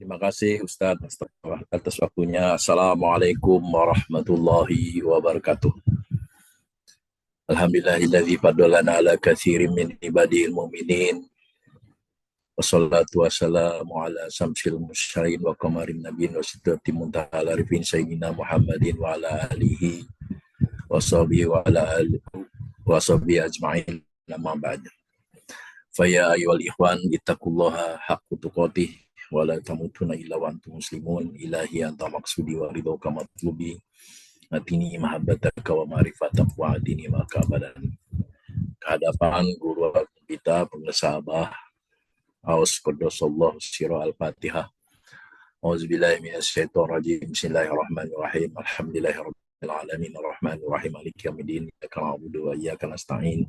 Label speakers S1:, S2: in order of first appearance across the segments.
S1: Terima kasih Ustadz atas waktunya. Assalamualaikum warahmatullahi wabarakatuh. Alhamdulillahilladzi faddalana ala katsirin min ibadil mu'minin. Wassalatu wassalamu ala samsil mursalin wa qamarin nabiyyin wa sidratil muntaha ala rifin sayyidina Muhammadin wa ala alihi wa sahbihi wa ala alihi wa sahbihi ajma'in. Amma ba'd. Faya ayyuhal ikhwan ittaqullaha haqqa tuqatih wa la tamutunna illa wa antum muslimun. Ilahi anta maqsudi wa ridhoka matlubi. Atini mahabbataka wa ma'rifatak wa adini maka badan. Kehadapan guru kita pengesabah Aus Quddusallahu Sirah Al-Fatihah. Auzubillahi minasyaitonir rajim. Bismillahirrahmanirrahim. Alhamdulillahirabbil alamin arrahmanir rahim maliki yaumiddin. Iyyaka na'budu wa iyyaka nasta'in.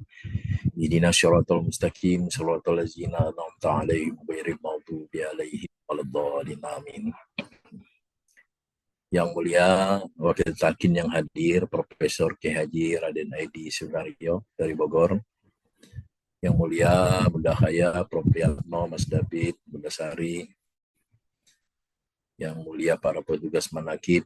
S1: Ihdinas siratal mustaqim siratal ladzina an'amta 'alaihim ghairil maghdubi 'alaihim waladdallin. Amin. Yang mulia Wakil Takin yang hadir, Profesor K. Haji Raden Aidi Sunario dari Bogor. Yang mulia Bunda Khaya, Prof. Yatno, Mas David, Bunda Sari. Yang mulia para petugas manakib,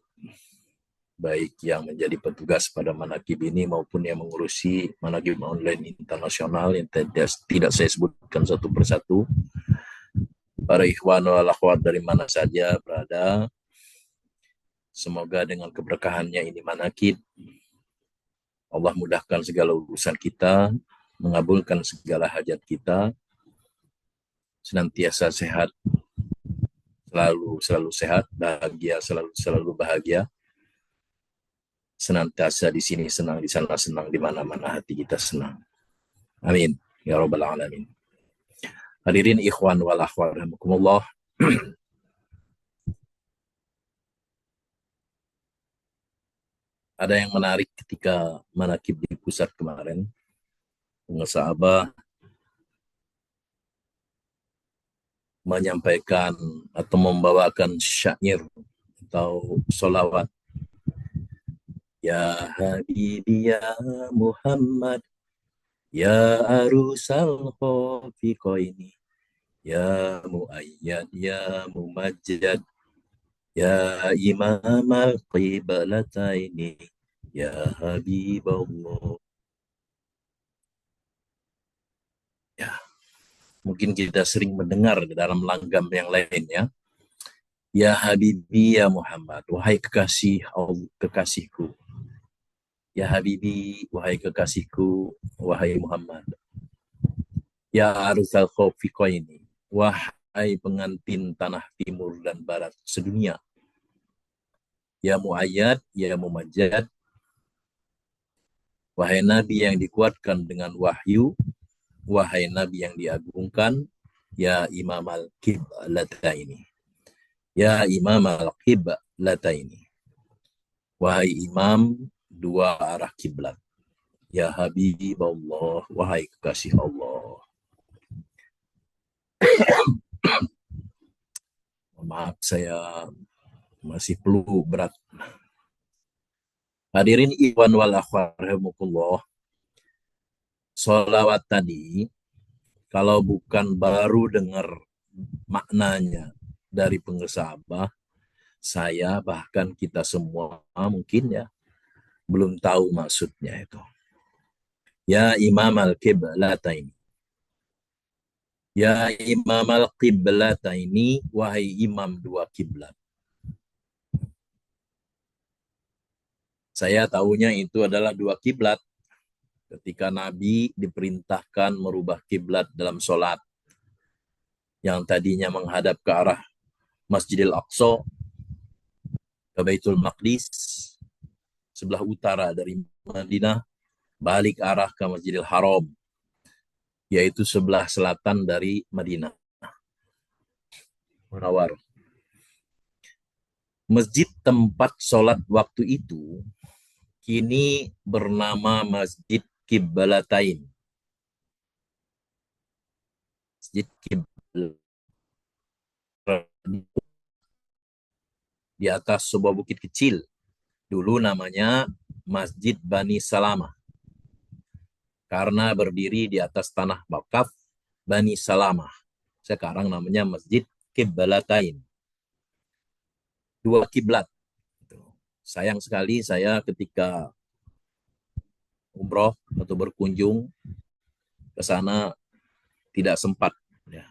S1: baik yang menjadi petugas pada manakib ini maupun yang mengurusi manakib online internasional yang tidak saya sebutkan satu persatu. Para ikhwan wal akhwat dari mana saja berada, semoga dengan keberkahannya ini manakib, Allah mudahkan segala urusan kita, mengabulkan segala hajat kita, senantiasa sehat, selalu sehat, bahagia, selalu bahagia, senantiasa di sini senang, di sana senang, di mana-mana hati kita senang. Amin. Ya Rabbal Alamin. Hadirin ikhwan wal akhwat rahimakumullah. Ada yang menarik ketika manakib di pusat kemarin. Pengesabah menyampaikan atau membawakan syair atau solawat. Ya Habibi ya Muhammad, ya arusal khofiqaini, ya muayyad ya mumajjad, ya imam al-qiblataini, ya Habiballah. Ya, mungkin kita sering mendengar dalam langgam yang lainnya. Ya Habibi ya Muhammad, wahai kekasihku. Ya Habibi, wahai kekasihku, wahai Muhammad. Ya arusal khofiqaini, wahai pengantin tanah timur dan barat sedunia. Ya muayyad, ya mumajjad, wahai Nabi yang dikuatkan dengan wahyu, wahai Nabi yang diagungkan, ya Imam al-Qiblataini. Ya Imam al-Qiblataini. Wahai imam dua arah kiblat. Ya Habiballah, wahai kekasih Allah. Maaf, saya masih flu berat. Hadirin ikhwan wal akhwat rahimakumullah. Sholawat tadi, kalau bukan baru dengar maknanya dari pengesabah, saya bahkan kita semua mungkin ya belum tahu maksudnya itu. Ya Imam al-Qiblataini. Ya Imam al-Qiblataini, wahai imam dua kiblat. Saya tahunya itu adalah dua kiblat. Ketika Nabi diperintahkan merubah kiblat dalam sholat. Yang tadinya menghadap ke arah Masjidil Aqsa, ke Baitul Maqdis, sebelah utara dari Madinah, balik arah ke Masjidil Haram, yaitu sebelah selatan dari Madinah Munawwar. Masjid tempat sholat waktu itu kini bernama Masjid Qiblatain. Masjid Qiblatain di atas sebuah bukit kecil. Dulu namanya Masjid Bani Salamah. Karena berdiri di atas tanah wakaf Bani Salamah. Sekarang namanya Masjid Qiblatain. dua kiblat. Sayang sekali saya ketika umroh atau berkunjung ke sana tidak sempat. Ya.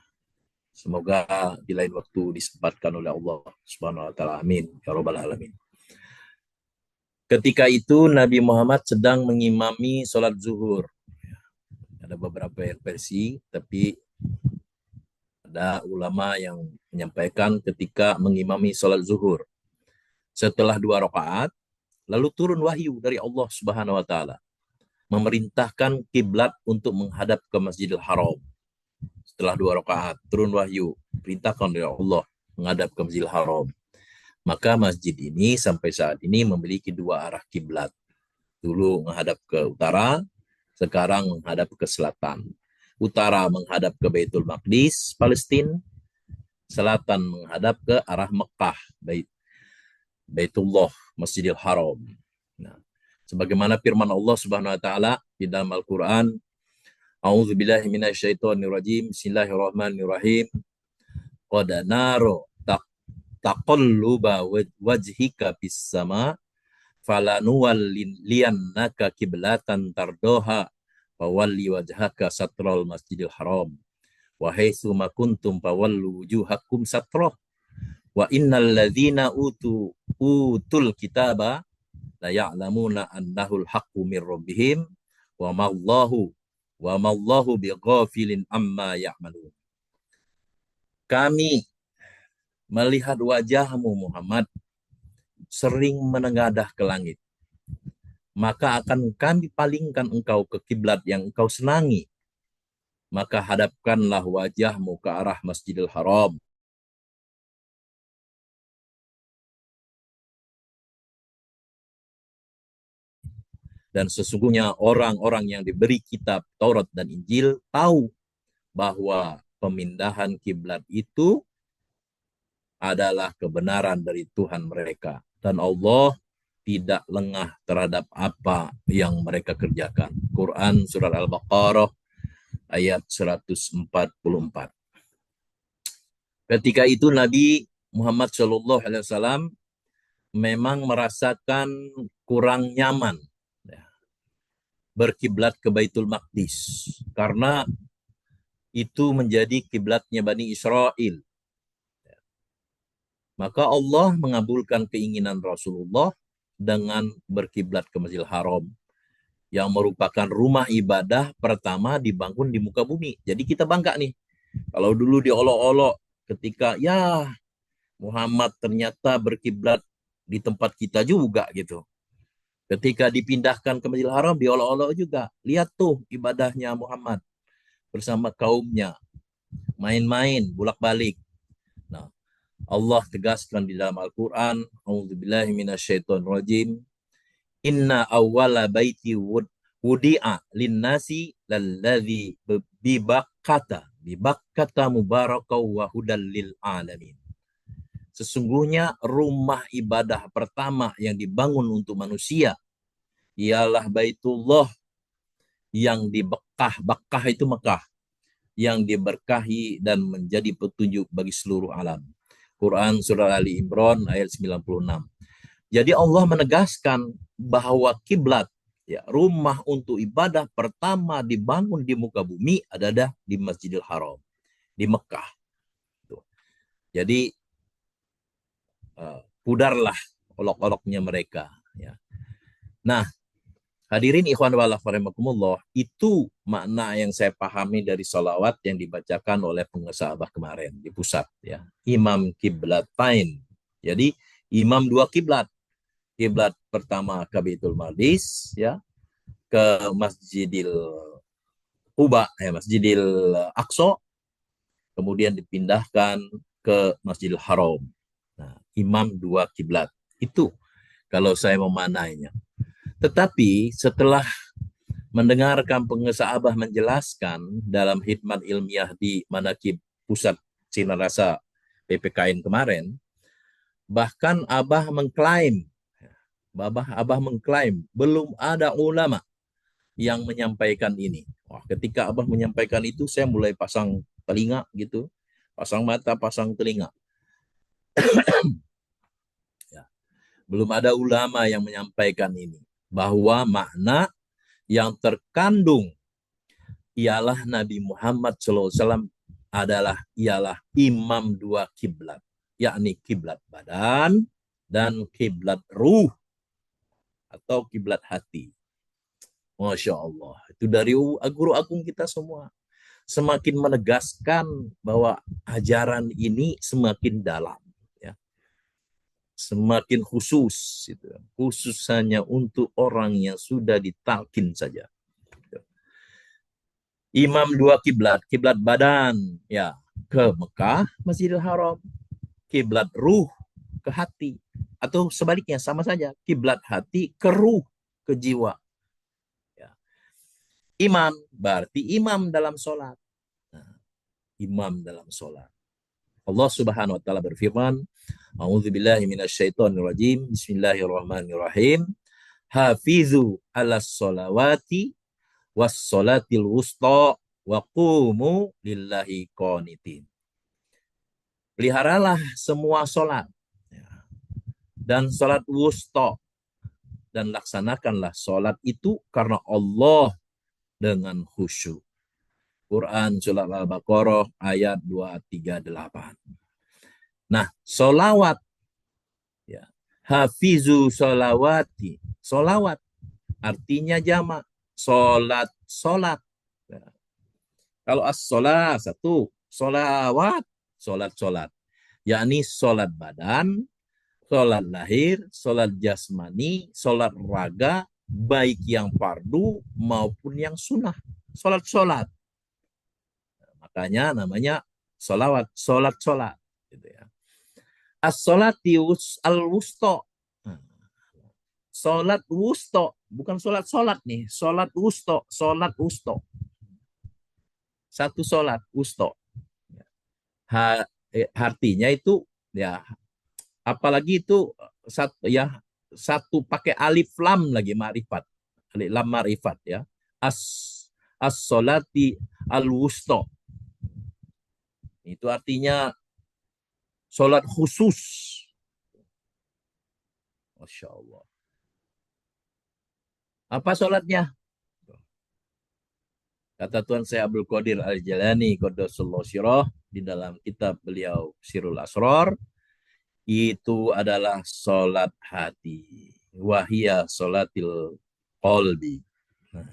S1: Semoga di lain waktu disempatkan oleh Allah Subhanahu wa taala. Amin ya rabbal alamin. Ketika itu Nabi Muhammad sedang mengimami sholat zuhur. Ada beberapa versi, tapi ada ulama yang menyampaikan ketika mengimami sholat zuhur. Setelah 2 rakaat, lalu turun wahyu dari Allah Subhanahu wa taala memerintahkan kiblat untuk menghadap ke Masjidil Haram. Setelah 2 rakaat, turun wahyu, perintahkan oleh Allah menghadap ke Masjidil Haram. Maka masjid ini sampai saat ini memiliki 2 arah kiblat. Dulu menghadap ke utara, sekarang menghadap ke selatan. Utara menghadap ke Baitul Maqdis, Palestina. Selatan menghadap ke arah Mekah, Baitullah, Masjidil Haram. Nah, sebagaimana firman Allah Subhanahu wa taala di dalam Al-Qur'an, A'udzubillahi minasyaitonirrajim. Bismillahirrahmanirrahim. Qad naro taqalluba wajhika bis sama falanuwalliyannaka kiblatan tardoha fawalli wajhaka satral Masjidil Haram wa haitsu ma kuntum fawallu wujuhakum satrah wa innal ladzina utul kitaba la ya'lamuna annahul haqqu mir rabbihim wa mallahu bighafilin amma ya'malun. Kami melihat wajahmu Muhammad sering menengadah ke langit, maka akan kami palingkan engkau ke kiblat yang engkau senangi. Maka hadapkanlah wajahmu ke arah Masjidil Haram. Dan sesungguhnya orang-orang yang diberi kitab Taurat dan Injil tahu bahwa pemindahan kiblat itu adalah kebenaran dari Tuhan mereka. Dan Allah tidak lengah terhadap apa yang mereka kerjakan. Quran Surat Al-Baqarah ayat 144. Ketika itu Nabi Muhammad SAW memang merasakan kurang nyaman berkiblat ke Baitul Maqdis karena itu menjadi kiblatnya Bani Israel. Maka Allah mengabulkan keinginan Rasulullah dengan berkiblat ke Masjidil Haram yang merupakan rumah ibadah pertama dibangun di muka bumi. Jadi kita bangga nih. Kalau dulu diolok-olok ketika ya Muhammad ternyata berkiblat di tempat kita juga gitu. Ketika dipindahkan ke Masjidil Haram diolok-olok juga. Lihat tuh ibadahnya Muhammad bersama kaumnya. Main-main, bolak-balik. Nah, Allah tegaskan di dalam Al-Qur'an, A'udzubillahi minasyaitonirrajim. Inna awwala baiti wudi'a linnasi lalladzi bibakkata mubarakau wa hudal lil alamin. Sesungguhnya rumah ibadah pertama yang dibangun untuk manusia ialah Baitullah yang di Bakkah itu Mekah, yang diberkahi dan menjadi petunjuk bagi seluruh alam. Quran Surah Ali Imran ayat 96. Jadi Allah menegaskan bahwa kiblat, ya, rumah untuk ibadah pertama dibangun di muka bumi adalah di Masjidil Haram, di Mekah. Jadi pudarlah olok-oloknya mereka. Ya. Nah, hadirin ikhwan wal rahimakumullah, itu makna yang saya pahami dari salawat yang dibacakan oleh pengesabah kemarin di pusat. Ya. Imam kiblatain. Jadi imam 2 kiblat. Kiblat pertama ke Baitul Maqdis, ya, ke Masjidil Quba, Masjidil Aqsa, kemudian dipindahkan ke Masjidil Haram. Nah, imam 2 kiblat. Itu kalau saya memanainya. Tetapi setelah mendengarkan pengesah menjelaskan dalam hikmat ilmiah di Manaqib Pusat Sinarasa PPKN kemarin, bahkan Abah mengklaim belum ada ulama yang menyampaikan ini. Wah, ketika Abah menyampaikan itu, saya mulai pasang telinga gitu, pasang mata, pasang telinga. Belum ada ulama yang menyampaikan ini. Bahwa makna yang terkandung ialah Nabi Muhammad SAW ialah imam dua kiblat, yakni kiblat badan dan kiblat ruh atau kiblat hati. Masya Allah. Itu dari guru agung kita semua. Semakin menegaskan bahwa ajaran ini semakin dalam. Ya. Semakin khusus. Gitu. Khusus hanya untuk orang yang sudah ditalkin saja. Imam dua kiblat. Kiblat badan ya ke Mekah, Masjidil Haram. Kiblat ruh ke hati. Atau sebaliknya sama saja. Kiblat hati ke ruh, ke jiwa. Ya. Imam berarti imam dalam sholat. Nah, imam dalam sholat. Allah Subhanahu wa taala berfirman, A'udzubillahi minasyaitonirrajim. Bismillahirrahmanirrahim. Hafizu 'alas sholawati was sholatil wusta wa qumu lillahi qanitin. Peliharalah semua sholat dan sholat wusta dan laksanakanlah sholat itu karena Allah dengan khusyuk. Quran Surat Al-Baqarah ayat 238. Nah, solawat, ya, hafizu solawati, solawat artinya jamak, solat. Ya. Kalau as-solat satu, solawat, solat, yakni solat badan, solat lahir, solat jasmani, solat raga, baik yang fardu maupun yang sunnah, solat. Makanya namanya solawat, solat. Gitu ya. As-solatius al-wusto. Solat wusto. Bukan solat nih. Solat wusto. Satu solat wusto. Artinya itu ya apalagi itu satu pakai alif lam lagi ma'rifat. Alif lam ma'rifat ya. As-solati al-wusto. Itu artinya solat khusus. Masya Allah. Apa solatnya? Kata Tuhan saya Abdul Qadir Al-Jalani Qaddasallahu sirah di dalam kitab beliau Sirul Asrar, itu adalah solat hati. Wahia solatil qalbi. Nah,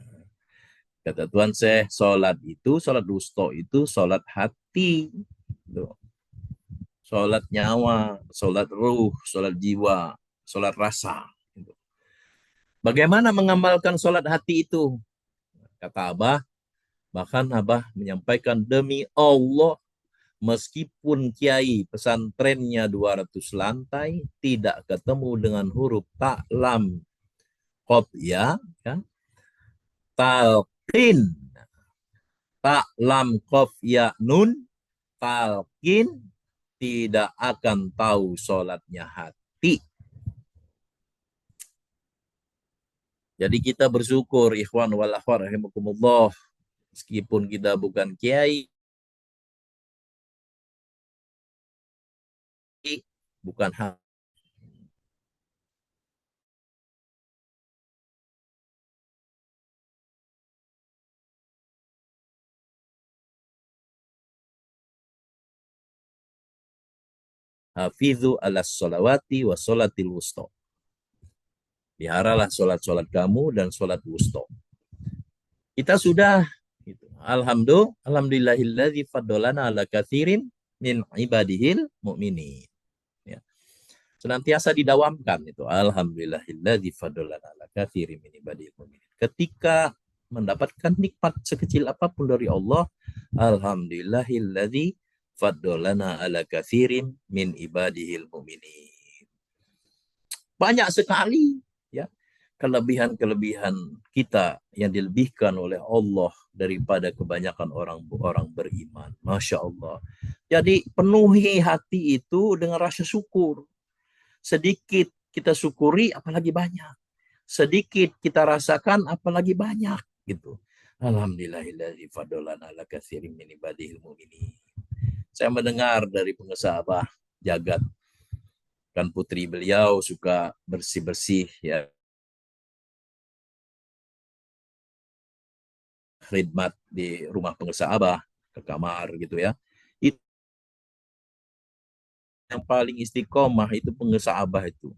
S1: kata Tuhan saya, solat itu, solat wusta itu solat hati. Solat nyawa, solat ruh, solat jiwa, solat rasa. Bagaimana mengamalkan solat hati itu? Kata Abah, bahkan Abah menyampaikan demi Allah, meskipun kiai pesantrennya 200 lantai, tidak ketemu dengan huruf ta, lam, qaf, ya, talqin, ta, lam, qaf, ya, nun, talqin, tidak akan tahu sholatnya hati. Jadi kita bersyukur, ikhwan wal akhwat rahimakumullah, meskipun kita bukan kiai, bukan hak. Hafizu ala sholawati wa sholatil wusta. Peliharalah sholat kamu dan sholat wusta. Kita sudah gitu. Alhamdulillahilladzi faddalana ala katsirin min ibadihil mu'minin. Ya. Senantiasa didawamkan itu. Alhamdulillahilladzi faddalana ala katsirin min ibadihil mu'minin. Ketika mendapatkan nikmat sekecil apapun dari Allah, alhamdulillahilladzi faddalana ala katsirin min ibadihil mu'minin. Banyak sekali ya kelebihan-kelebihan kita yang dilebihkan oleh Allah daripada kebanyakan orang beriman. Masya Allah. Jadi penuhi hati itu dengan rasa syukur. Sedikit kita syukuri, apalagi banyak. Sedikit kita rasakan, apalagi banyak. Gitu. Alhamdulillahilladzi fadolana ala katsirin min ibadihil mu'minin. Saya mendengar dari pengusaha Abah Jagat Kan putri beliau suka bersih-bersih ya, khidmat di rumah pengusaha Abah ke kamar gitu ya. Itu yang paling istiqomah itu pengusaha Abah itu.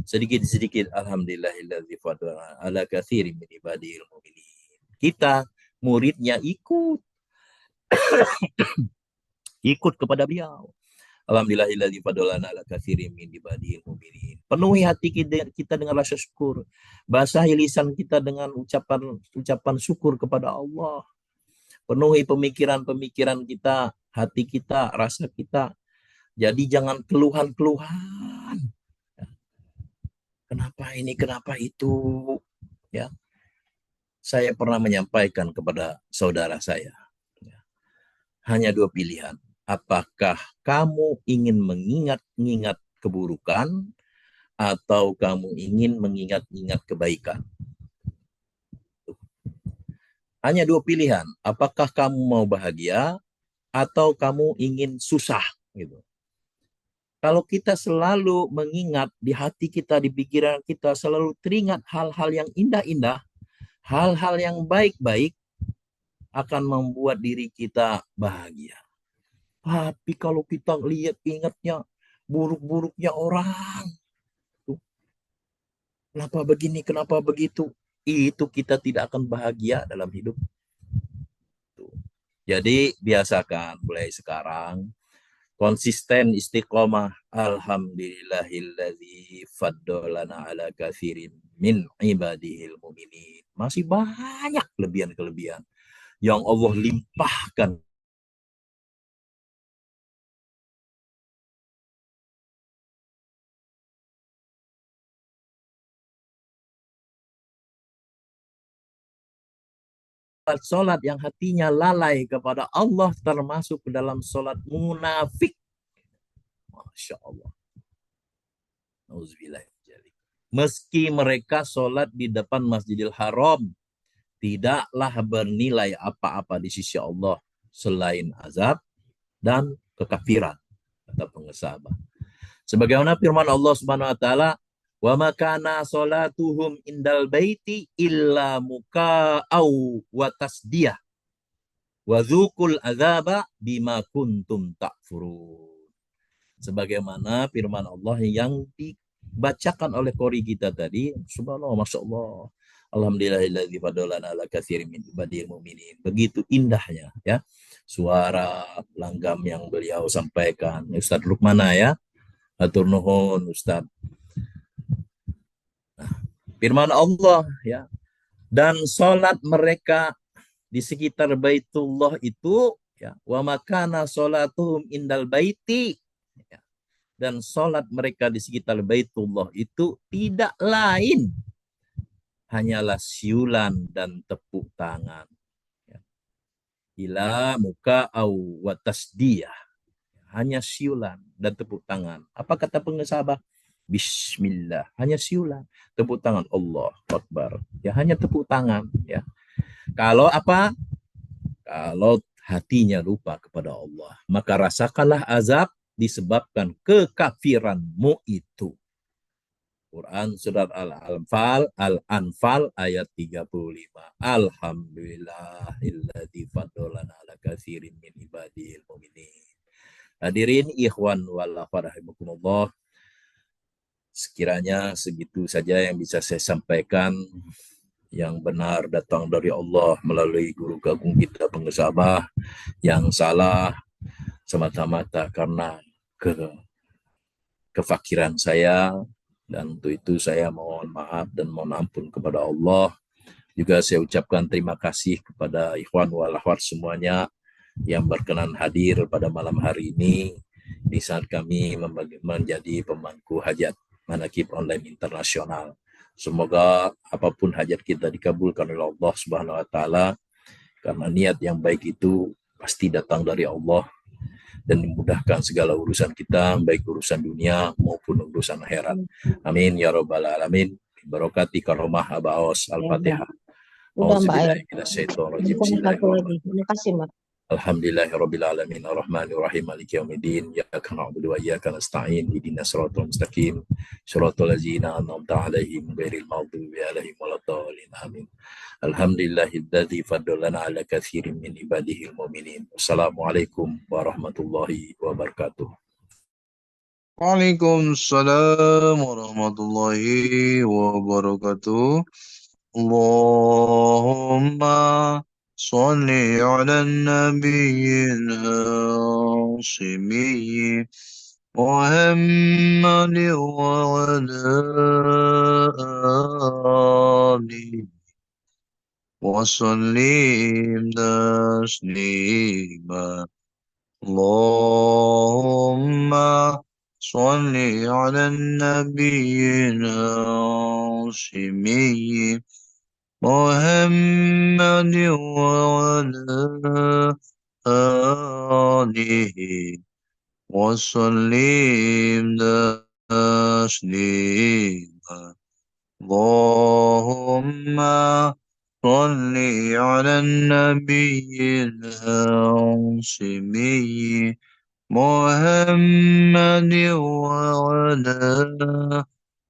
S1: Sedikit-sedikit alhamdulillahilladzi fadlana ala katsirin min ibadil mu'minin. Kita muridnya ikut kepada beliau. Alhamdulillahilladzi fadlana ala katsirin min ibadil mu'minin. Penuhi hati kita dengan rasa syukur. Basahi lisan kita dengan ucapan syukur kepada Allah. Penuhi pemikiran-pemikiran kita, hati kita, rasa kita. Jadi jangan keluhan-keluhan. Kenapa ini, kenapa itu? Ya, saya pernah menyampaikan kepada saudara saya, hanya dua pilihan. Apakah kamu ingin mengingat-ingat keburukan atau kamu ingin mengingat-ingat kebaikan? Hanya dua pilihan. Apakah kamu mau bahagia atau kamu ingin susah? Gitu. Kalau kita selalu mengingat di hati kita, di pikiran kita, selalu teringat hal-hal yang indah-indah, hal-hal yang baik-baik, akan membuat diri kita bahagia. Tapi kalau kita lihat ingatnya buruk-buruknya orang, kenapa begini, kenapa begitu, itu kita tidak akan bahagia dalam hidup. Jadi biasakan mulai sekarang konsisten istiqomah. Alhamdulillahilladzi faddalana ala katsirin min ibadihil mu'minin. Masih banyak kelebihan-kelebihan yang Allah limpahkan. Salat yang hatinya lalai kepada Allah termasuk ke dalam salat munafik. Masya Allah. Meski mereka salat di depan Masjidil Haram, tidaklah bernilai apa-apa di sisi Allah selain azab dan kekafiran, kata pengesabah. Sebagaimana firman Allah Subhanahu wa taala, wa makana salatuhum indal baiti illa muka'au wa tasdiyah wa dzukul azaba bima kuntum takfurun. Sebagaimana firman Allah yang dibacakan oleh qori kita tadi, subhanallah, masyaallah, alhamdulillahilladzi fadlana ala katsirin min ibadil mu'minin. Begitu indahnya ya suara langgam yang beliau sampaikan. Ustaz Lukmana ya. Atur nuhun Ustaz. Firman Allah ya. Dan salat mereka di sekitar Baitullah itu ya, wa makana salatuhum indal baiti ya. Dan salat mereka di sekitar Baitullah itu tidak lain hanyalah siulan dan tepuk tangan. Ya. Ila muka au wa tasdiyah. Hanya siulan dan tepuk tangan. Apa kata pengesabah? Bismillah, hanya siulan, tepuk tangan, Allah Akbar. Ya hanya tepuk tangan ya. Kalau apa? Kalau hatinya lupa kepada Allah, maka rasakanlah azab disebabkan kekafiranmu itu. Quran surat Al-Anfal ayat 35. Alhamdulillahilladzi faddalana ala katsirin min ibadil mu'minin. Hadirin ikhwan wal akhwat rahimakumullah. Sekiranya segitu saja yang bisa saya sampaikan. Yang benar datang dari Allah melalui guru agung kita pengesabah. Yang salah semata-mata karena kefakiran saya. Dan untuk itu saya mohon maaf dan mohon ampun kepada Allah. Juga saya ucapkan terima kasih kepada ikhwan wal akhwat semuanya yang berkenan hadir pada malam hari ini di saat kami menjadi pemangku hajat Manaqib Online Internasional. Semoga apapun hajat kita dikabulkan oleh Allah Subhanahu wa taala, karena niat yang baik itu pasti datang dari Allah dan memudahkan segala urusan kita, baik urusan dunia maupun urusan akhirat. Amin ya rabbal alamin. Barokati karomah Abaos. Al-Fatihah.
S2: Udah Mbak Air.
S1: Bismillahirrahmanirrahim.
S2: Terima kasih Mbak.
S1: Alhamdulillahirabbil alamin arrahmanir rahim maliki yaumiddin iyyaka na'budu wa iyyaka nasta'in ihdinas siratal mustaqim siratal ladzina an'amta 'alaihim ghairil maghdubi 'alaihim waladdallin amin. Alhamdulillahilladzi faddalana 'ala katsirin min ibadihil mu'minin. Wassalamualaikum warahmatullahi wabarakatuh.
S2: Waalaikumsalam warahmatullahi wabarakatuh. Allahumma salli ala nabiyyin Hashimiyyi Muhammad wa ala alihi wa sallim taslima. Allahumma salli ala nabiyyin Hashimiyyi محمد وعلى آله وسلم تسليما. اللهم صل على النبي الهاشمي محمد وعلى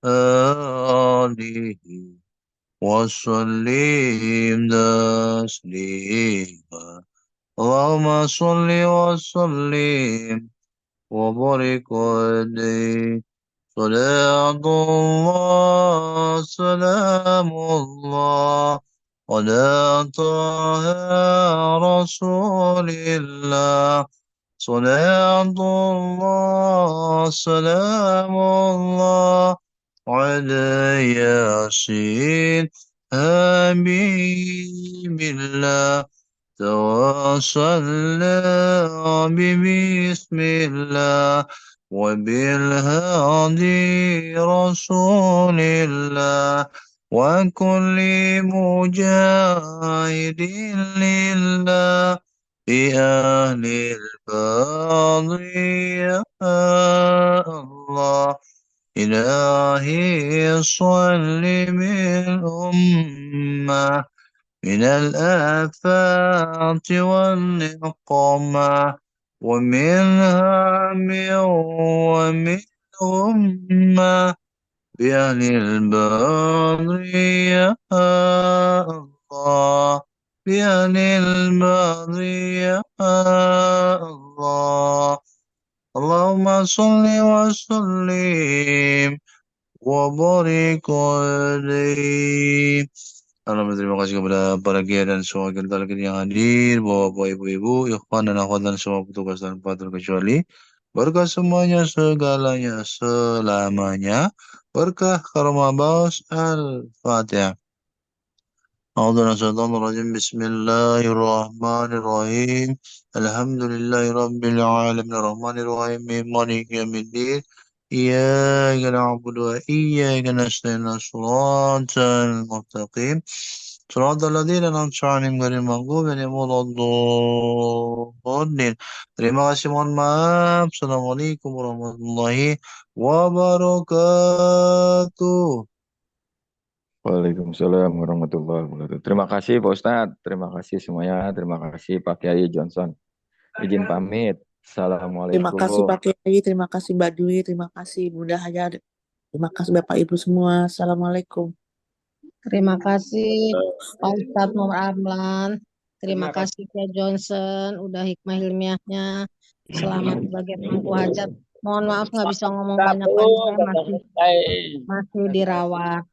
S2: آله وسلم تسليما. اللهم صل وسلم وبارك عليه. صلاة الله سلام الله على طه رسول الله. صلاة الله سلام الله على ياسين حبيب الله. توصلنا بسم الله وبالهادي رسول الله وكل مجاهد لله بأهل الفضل يا الله. إلهي صل بالأمة من الآفات والنقمة ومن هم ومن غمة بأهل البر يا الله. بأهل البر يا الله. اللهم صل وسلم وبارك عليه. Alhamdulillah, terima kasih kepada para kiai dan semua kita yang hadir, bapak, ibu-ibu, ikhwan dan akhwat dan semua petugas dan patron kecuali. Berkah semuanya, segalanya, selamanya. Berkah karma baus al-Fatihah. Bismillahirrahmanirrahim. Alhamdulillahi rabbil alamin arrahmanirrahim maliki yaumiddin. إياك نعبد وإياك نستعين صراطal mustaqim صراط الذين أنعمت عليهم غير المغضوب عليهم ولا الضالين. Terima kasih, mohon maaf. Assalamualaikum warahmatullahi wabarakatuh.
S3: Waalaikumsalam warahmatullahi wabarakatuh. Terima kasih Pak Ustadz, terima kasih semuanya, terima kasih Pak Kiai Johnson. Izin pamit.
S4: Terima kasih
S3: Assalamualaikum.
S4: Pak Kiai, terima kasih Mbak Dwi, terima kasih Bunda Hajar, terima kasih Bapak Ibu semua. Assalamualaikum.
S5: Terima kasih Pak Ustadz Muhammad Arman. Terima kasih Pak Johnson, udah hikmah ilmiahnya. Selamat sebagai pemangku hajat. Mohon maaf nggak bisa ngomong banyak-banyak, masih dirawat.